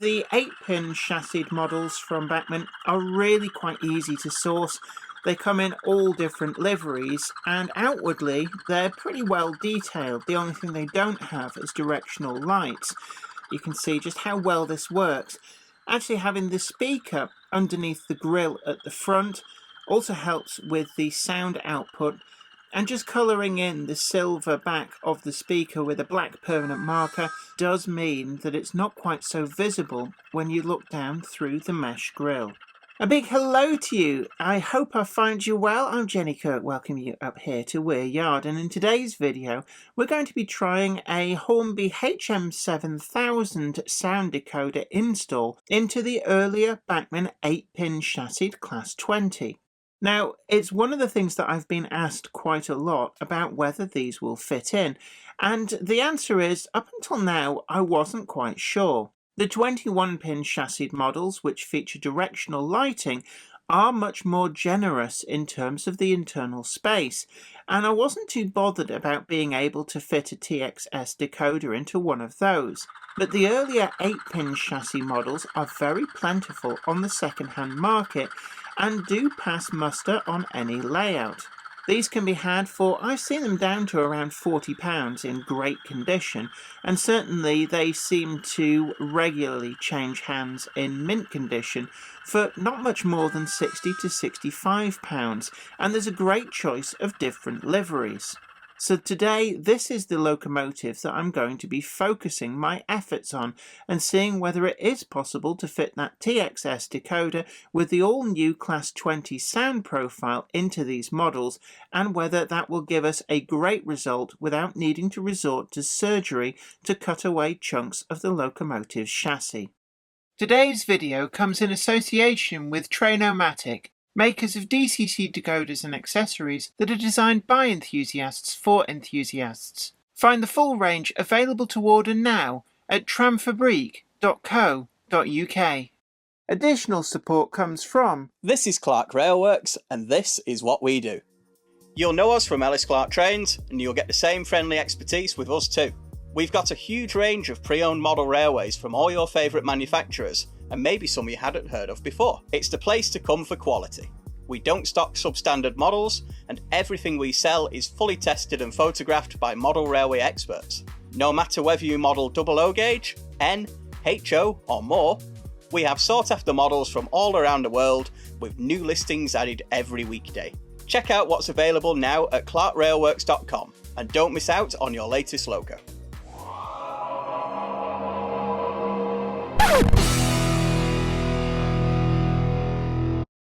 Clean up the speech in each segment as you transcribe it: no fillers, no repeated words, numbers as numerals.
The 8-pin chassis models from Bachmann are really quite easy to source. They come in all different liveries and outwardly they're pretty well detailed. The only thing they don't have is directional lights. You can see just how well this works. Actually having the speaker underneath the grille at the front also helps with the sound output, and just colouring in the silver back of the speaker with a black permanent marker does mean that it's not quite so visible when you look down through the mesh grille. A big hello to you. I hope I find you well. I'm Jenny Kirk, welcoming you up here to Weir Yard, and in today's video we're going to be trying a Hornby HM7000 sound decoder install into the earlier Bachmann 8-pin chassis Class 20. Now, it's one of the things that I've been asked quite a lot about whether these will fit in, and the answer is, up until now, I wasn't quite sure. The 21-pin chassis models, which feature directional lighting, are much more generous in terms of the internal space, and I wasn't too bothered about being able to fit a TXS decoder into one of those. But the earlier 8-pin chassis models are very plentiful on the second-hand market and do pass muster on any layout. These can be had for, I've seen them down to around £40 in great condition, and certainly they seem to regularly change hands in mint condition for not much more than £60 to £65, and there's a great choice of different liveries. So today, this is the locomotive that I'm going to be focusing my efforts on and seeing whether it is possible to fit that TXS decoder with the all-new Class 20 sound profile into these models, and whether that will give us a great result without needing to resort to surgery to cut away chunks of the locomotive's chassis. Today's video comes in association with Trainomatic, makers of DCC decoders and accessories that are designed by enthusiasts for enthusiasts. Find the full range available to order now at tramfabriek.co.uk. Additional support comes from... This is Clark Railworks, and this is what we do. You'll know us from Ellis Clark Trains, and you'll get the same friendly expertise with us too. We've got a huge range of pre-owned model railways from all your favourite manufacturers, and maybe some you hadn't heard of before. It's the place to come for quality. We don't stock substandard models, and everything we sell is fully tested and photographed by model railway experts. No matter whether you model 00 gauge, N, HO or more, we have sought after models from all around the world with new listings added every weekday. Check out what's available now at clarkrailworks.com and don't miss out on your latest logo.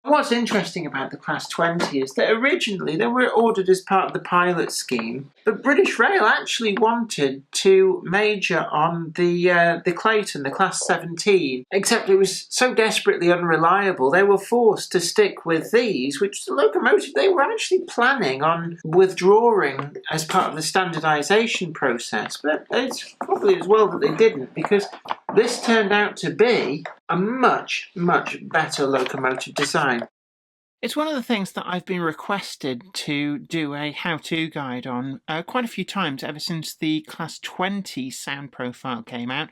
What's interesting about the Class 20 is that originally they were ordered as part of the pilot scheme, but British Rail actually wanted to major on the Clayton, the Class 17, except it was so desperately unreliable they were forced to stick with these, which the locomotive they were actually planning on withdrawing as part of the standardisation process, but it's probably as well that they didn't, because this turned out to be a much, much better locomotive design. It's one of the things that I've been requested to do a how-to guide on quite a few times ever since the Class 20 sound profile came out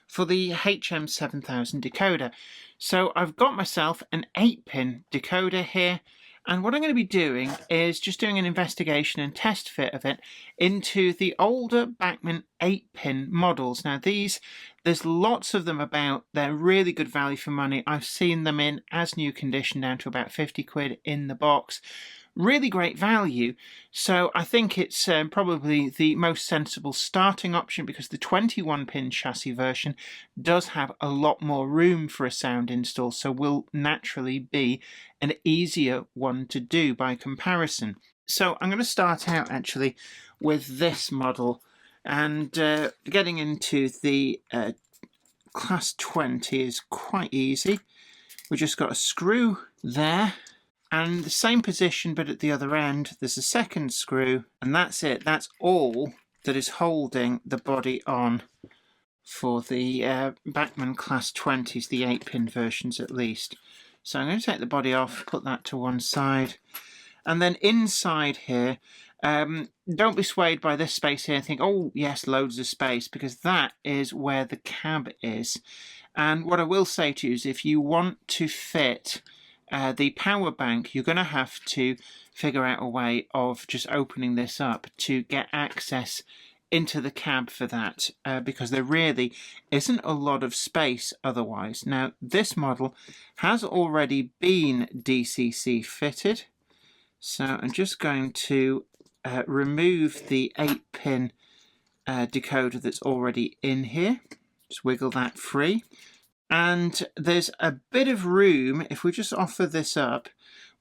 for the HM7000 decoder. So I've got myself an 8-pin decoder here, and what I'm going to be doing is just doing an investigation and test fit of it into the older Bachmann 8-pin models. Now there's lots of them about. They're really good value for money. I've seen them in as new condition down to about 50 quid in the box. Really great value, so I think it's probably the most sensible starting option, because the 21-pin chassis version does have a lot more room for a sound install, so will naturally be an easier one to do by comparison. So I'm going to start out actually with this model, and getting into the Class 20 is quite easy. We've just got a screw there, and the same position but at the other end there's a second screw, and that's it. That's all that is holding the body on for the Bachmann Class 20s, the 8-pin versions at least. So I'm going to take the body off, put that to one side, and then inside here, don't be swayed by this space here and think, oh yes, loads of space, because that is where the cab is. And what I will say to you is if you want to fit the power bank, you're going to have to figure out a way of just opening this up to get access into the cab for that, because there really isn't a lot of space otherwise. Now, this model has already been DCC fitted, so I'm just going to remove the 8-pin decoder that's already in here. Just wiggle that free. And there's a bit of room, if we just offer this up,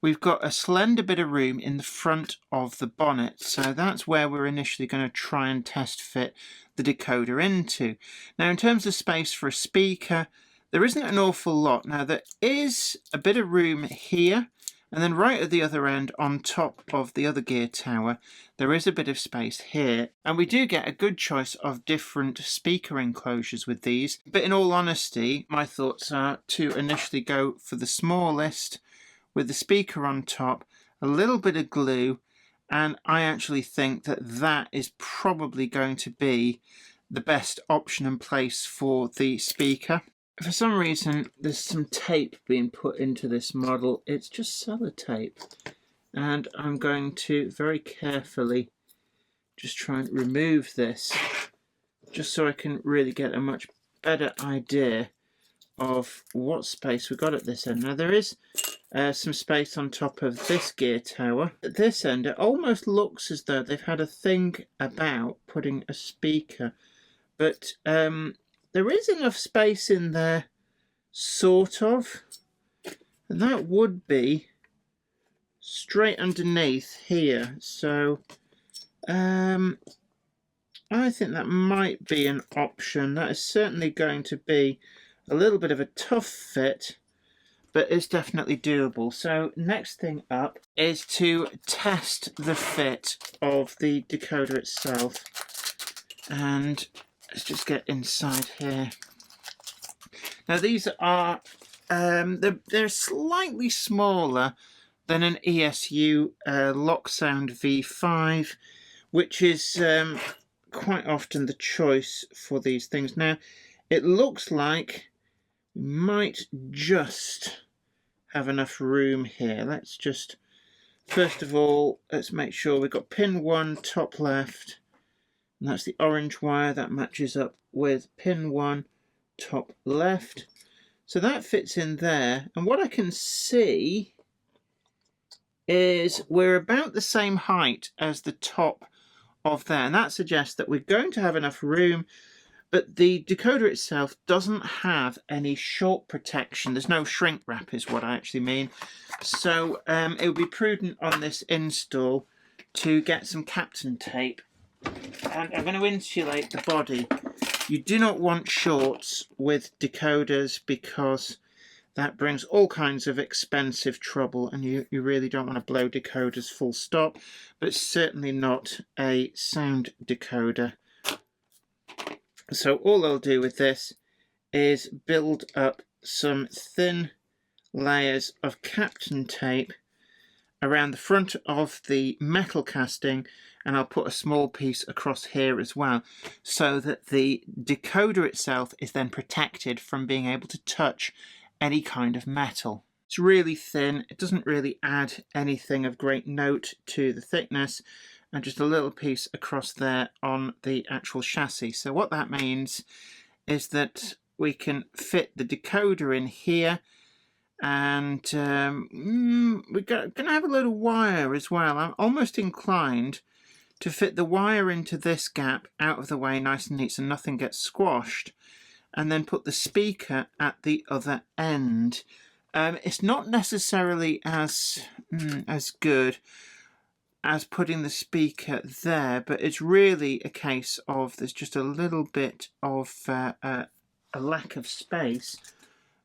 we've got a slender bit of room in the front of the bonnet. So that's where we're initially going to try and test fit the decoder into. Now, in terms of space for a speaker, there isn't an awful lot. Now, there is a bit of room here, and then right at the other end, on top of the other gear tower, there is a bit of space here. And we do get a good choice of different speaker enclosures with these. But in all honesty, my thoughts are to initially go for the smallest, with the speaker on top, a little bit of glue, and I actually think that that is probably going to be the best option in place for the speaker. For some reason, there's some tape being put into this model. It's just sellotape. And I'm going to very carefully just try and remove this, just so I can really get a much better idea of what space we've got at this end. Now, there is some space on top of this gear tower. At this end, it almost looks as though they've had a thing about putting a speaker, but there is enough space in there, sort of, and that would be straight underneath here. So I think that might be an option. That is certainly going to be a little bit of a tough fit, but it's definitely doable. So next thing up is to test the fit of the decoder itself, and let's just get inside here. Now, these are they're slightly smaller than an ESU Locksound V5, which is quite often the choice for these things. Now, it looks like we might just have enough room here. Let's just, first of all, let's make sure we've got pin 1 top left, and that's the orange wire that matches up with pin 1 top left. So that fits in there, and what I can see is we're about the same height as the top of there, and that suggests that we're going to have enough room, but the decoder itself doesn't have any short protection. There's no shrink wrap is what I actually mean. So it would be prudent on this install to get some Captain tape, and I'm going to insulate the body. You do not want shorts with decoders because that brings all kinds of expensive trouble, and you really don't want to blow decoders full stop, but it's certainly not a sound decoder. So all I'll do with this is build up some thin layers of Captain tape around the front of the metal casting, and I'll put a small piece across here as well, so that the decoder itself is then protected from being able to touch any kind of metal. It's really thin, it doesn't really add anything of great note to the thickness, and just a little piece across there on the actual chassis. So what that means is that we can fit the decoder in here, and we're going to have a little wire as well. I'm almost inclined to fit the wire into this gap out of the way nice and neat so nothing gets squashed, and then put the speaker at the other end. It's not necessarily as good as putting the speaker there, but it's really a case of there's just a little bit of a lack of space.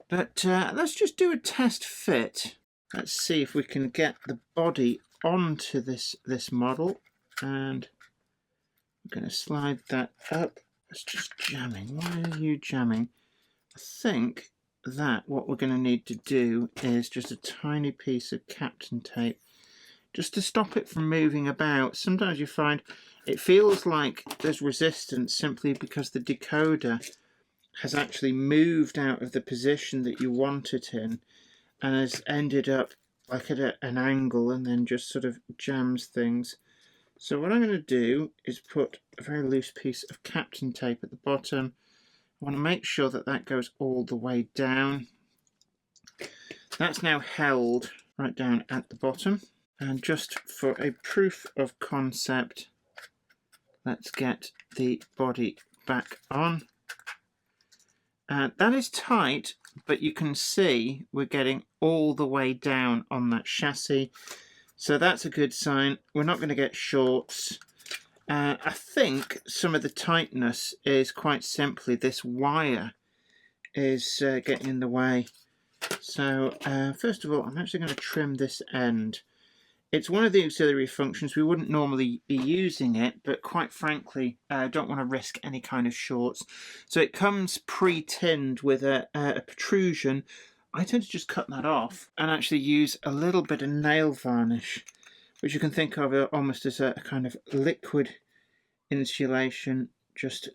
But let's just do a test fit. Let's see if we can get the body onto this model, and I'm going to slide that up. It's just jamming. Why are you jamming? I think that what we're going to need to do is just a tiny piece of Captain tape just to stop it from moving about. Sometimes you find it feels like there's resistance simply because the decoder has actually moved out of the position that you want it in and has ended up like at an angle and then just sort of jams things. So what I'm going to do is put a very loose piece of Captain tape at the bottom. I want to make sure that that goes all the way down. That's now held right down at the bottom. And just for a proof of concept, let's get the body back on. That is tight, but you can see we're getting all the way down on that chassis. So that's a good sign. We're not going to get shorts. I think some of the tightness is quite simply this wire is getting in the way. So first of all, I'm actually going to trim this end. It's one of the auxiliary functions. We wouldn't normally be using it, but quite frankly, I don't want to risk any kind of shorts. So it comes pre-tinned with a protrusion. I tend to just cut that off and actually use a little bit of nail varnish, which you can think of almost as a kind of liquid insulation. Just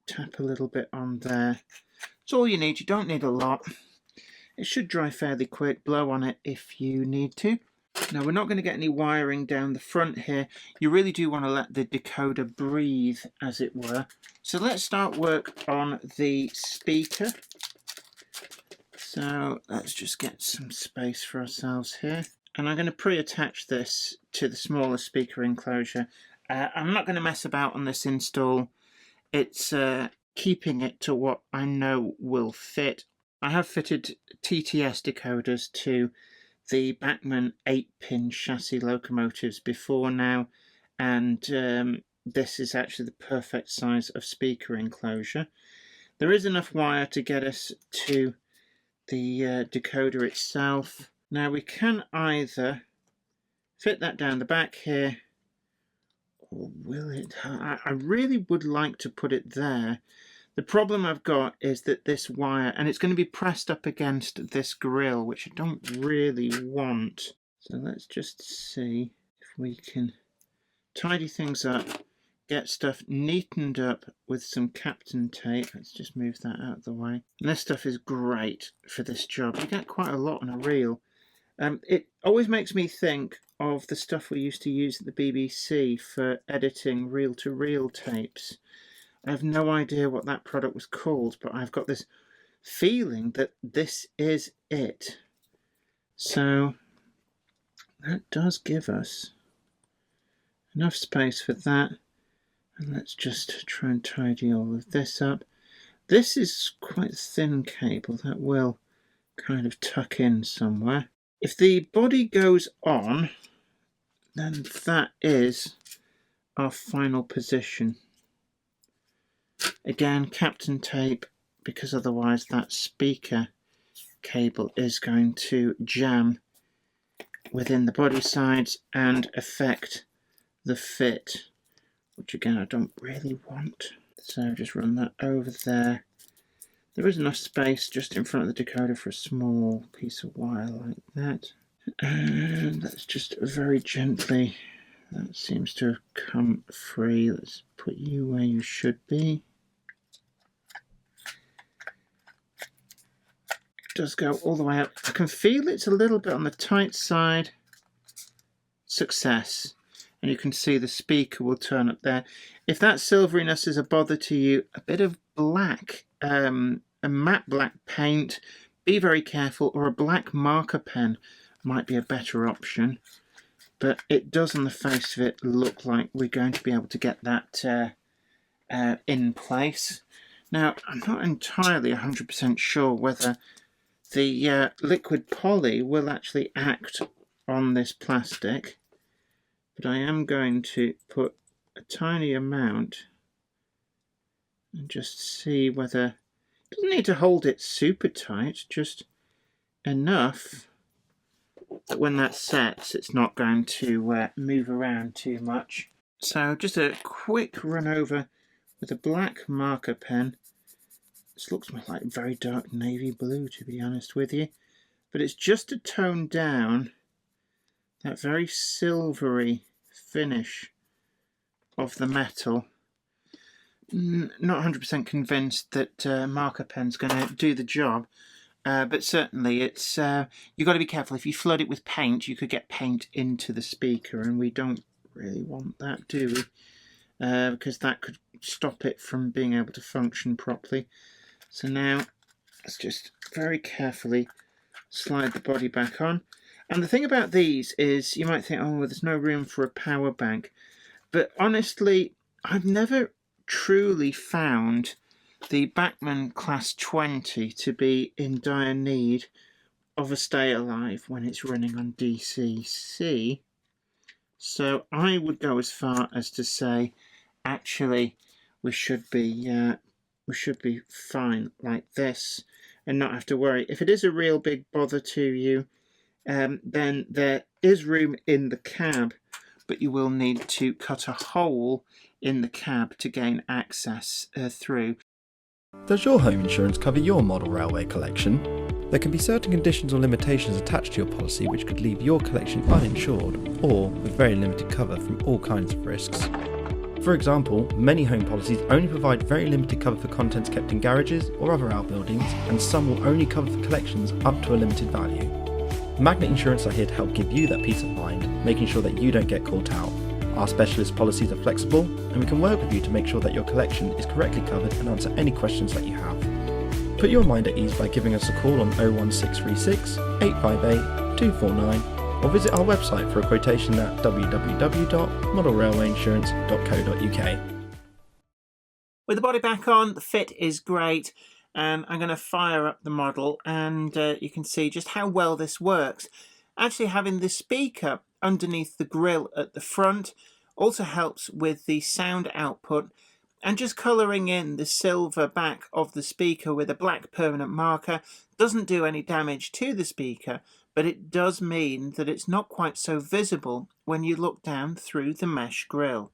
tap a little bit on there. That's all you need. You don't need a lot. It should dry fairly quick. Blow on it if you need to. Now, we're not going to get any wiring down the front here. You really do want to let the decoder breathe, as it were. So let's start work on the speaker. So let's just get some space for ourselves here. And I'm going to pre-attach this to the smaller speaker enclosure. I'm not going to mess about on this install. It's keeping it to what I know will fit. I have fitted TTS decoders to the Bachmann 8-pin chassis locomotives before now, and this is actually the perfect size of speaker enclosure. There is enough wire to get us to the decoder itself. Now we can either fit that down the back here, or will it? I really would like to put it there. The problem I've got is that this wire, and it's going to be pressed up against this grill, which I don't really want. So let's just see if we can tidy things up, get stuff neatened up with some Captain tape. Let's just move that out of the way. And this stuff is great for this job. You get quite a lot on a reel. It always makes me think of the stuff we used to use at the BBC for editing reel-to-reel tapes. I have no idea what that product was called, but I've got this feeling that this is it. So that does give us enough space for that. And let's just try and tidy all of this up. This is quite thin cable that will kind of tuck in somewhere. If the body goes on, then that is our final position. Again, Captain tape, because otherwise that speaker cable is going to jam within the body sides and affect the fit, which again I don't really want. So just run that over there. There is enough space just in front of the decoder for a small piece of wire like that. And that's just very gently, that seems to have come free. Let's put you where you should be. It does go all the way up. I can feel it's a little bit on the tight side. Success. And you can see the speaker will turn up there. If that silveriness is a bother to you, a bit of black, a matte black paint, be very careful, or a black marker pen might be a better option. But it does on the face of it look like we're going to be able to get that in place. Now, I'm not entirely 100% sure whether the liquid poly will actually act on this plastic, but I am going to put a tiny amount and just see whether it doesn't need to hold it super tight, just enough that when that sets it's not going to move around too much. So just a quick run over with a black marker pen. This looks like very dark navy blue, to be honest with you, but it's just to tone down that very silvery finish of the metal. Not 100% convinced that marker pen's going to do the job, but certainly it's you've got to be careful. If you flood it with paint, you could get paint into the speaker, and we don't really want that, do we? Because that could stop it from being able to function properly. So now let's just very carefully slide the body back on. And the thing about these is you might think, oh, well, there's no room for a power bank. But honestly, I've never truly found the Bachmann Class 20 to be in dire need of a stay alive when it's running on DCC. So I would go as far as to say, actually, we should be fine like this and not have to worry. If it is a real big bother to you, then there is room in the cab, but you will need to cut a hole in the cab to gain access through. Does your home insurance cover your model railway collection? There can be certain conditions or limitations attached to your policy which could leave your collection uninsured or with very limited cover from all kinds of risks. For example, many home policies only provide very limited cover for contents kept in garages or other outbuildings, and some will only cover for collections up to a limited value. Magnet Insurance are here to help give you that peace of mind, making sure that you don't get caught out. Our specialist policies are flexible, and we can work with you to make sure that your collection is correctly covered and answer any questions that you have. Put your mind at ease by giving us a call on 01636 858 249 or visit our website for a quotation at www.modelrailwayinsurance.co.uk. With the body back on, the fit is great, and I'm going to fire up the model, and you can see just how well this works. Actually, having the speaker underneath the grille at the front also helps with the sound output, and just colouring in the silver back of the speaker with a black permanent marker doesn't do any damage to the speaker, but it does mean that it's not quite so visible when you look down through the mesh grille.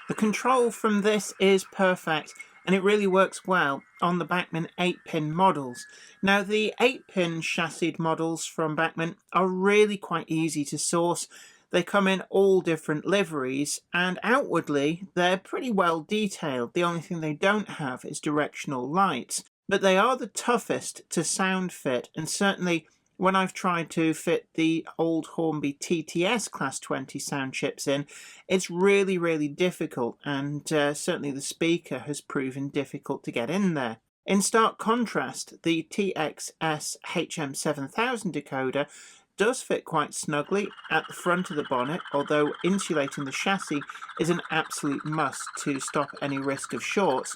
The control from this is perfect, and it really works well on the Bachmann 8-pin models. Now, the 8-pin chassis models from Bachmann are really quite easy to source. They come in all different liveries, and outwardly they're pretty well detailed. The only thing they don't have is directional lights, but they are the toughest to sound fit, and certainly when I've tried to fit the old Hornby TTS Class 20 sound chips in, it's really, really difficult, and certainly the speaker has proven difficult to get in there. In stark contrast, the TXS HM7000 decoder does fit quite snugly at the front of the bonnet, although insulating the chassis is an absolute must to stop any risk of shorts.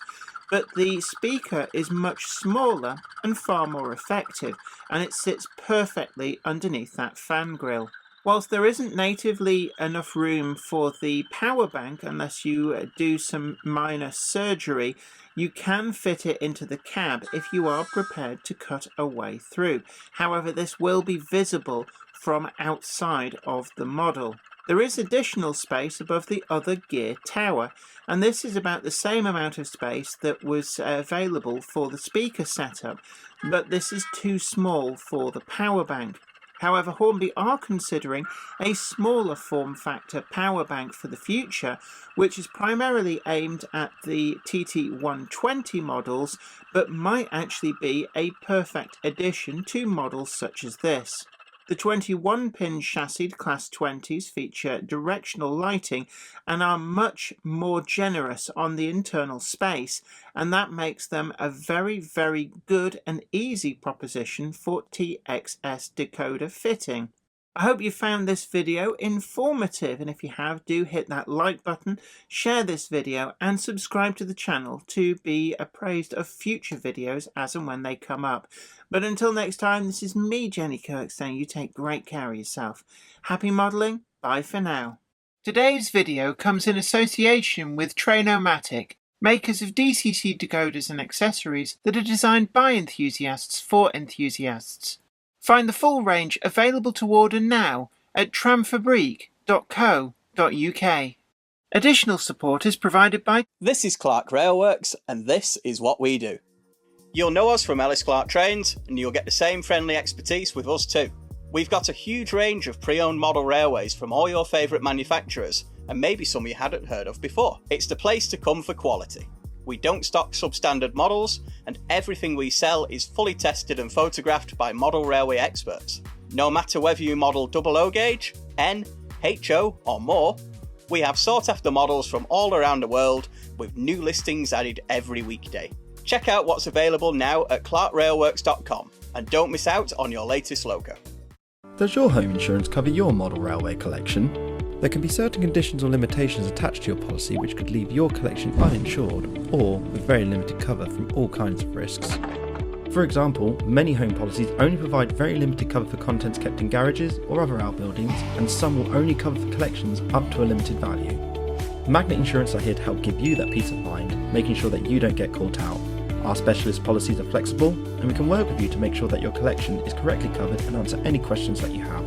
but the speaker is much smaller and far more effective, and it sits perfectly underneath that fan grille. Whilst there isn't natively enough room for the power bank unless you do some minor surgery, you can fit it into the cab if you are prepared to cut a way through. However, this will be visible from outside of the model. There is additional space above the other gear tower, and this is about the same amount of space that was available for the speaker setup, but this is too small for the power bank. However, Hornby are considering a smaller form factor power bank for the future, which is primarily aimed at the TT120 models, but might actually be a perfect addition to models such as this. The 21-pin chassis Class 20s feature directional lighting and are much more generous on the internal space, and that makes them a very, very good and easy proposition for TXS decoder fitting. I hope you found this video informative, and if you have, do hit that like button, share this video and subscribe to the channel to be appraised of future videos as and when they come up. But until next time, this is me, Kirk, saying you take great care of yourself. Happy modelling, bye for now. Today's video comes in association with Trainomatic, makers of DCC decoders and accessories that are designed by enthusiasts for enthusiasts. Find the full range available to order now at tramfabriek.co.uk. Additional support is provided by... This is Clark Railworks, and this is what we do. You'll know us from Ellis Clark Trains, and you'll get the same friendly expertise with us too. We've got a huge range of pre-owned model railways from all your favourite manufacturers, and maybe some you hadn't heard of before. It's the place to come for quality. We don't stock substandard models, and everything we sell is fully tested and photographed by model railway experts. No matter whether you model 00 gauge, N, HO or more, we have sought after models from all around the world with new listings added every weekday. Check out what's available now at clarkrailworks.com and don't miss out on your latest logo. Does your home insurance cover your model railway collection? There can be certain conditions or limitations attached to your policy which could leave your collection uninsured or with very limited cover from all kinds of risks. For example, many home policies only provide very limited cover for contents kept in garages or other outbuildings, and some will only cover for collections up to a limited value. Magnet Insurance are here to help give you that peace of mind, making sure that you don't get caught out. Our specialist policies are flexible, and we can work with you to make sure that your collection is correctly covered and answer any questions that you have.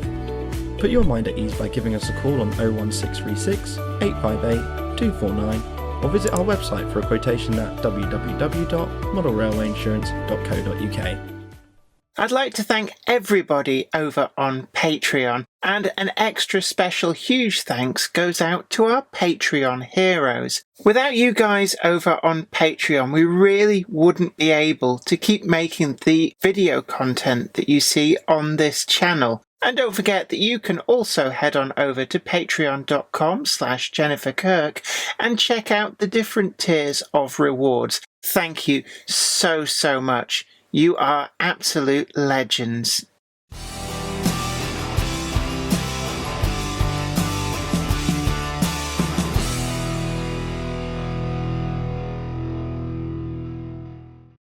Put your mind at ease by giving us a call on 01636 858 249 or visit our website for a quotation at www.modelrailwayinsurance.co.uk. I'd like to thank everybody over on Patreon, and an extra special huge thanks goes out to our Patreon heroes. Without you guys over on Patreon, we really wouldn't be able to keep making the video content that you see on this channel. And don't forget that you can also head on over to patreon.com/Jennifer Kirk and check out the different tiers of rewards. Thank you so much. You are absolute legends.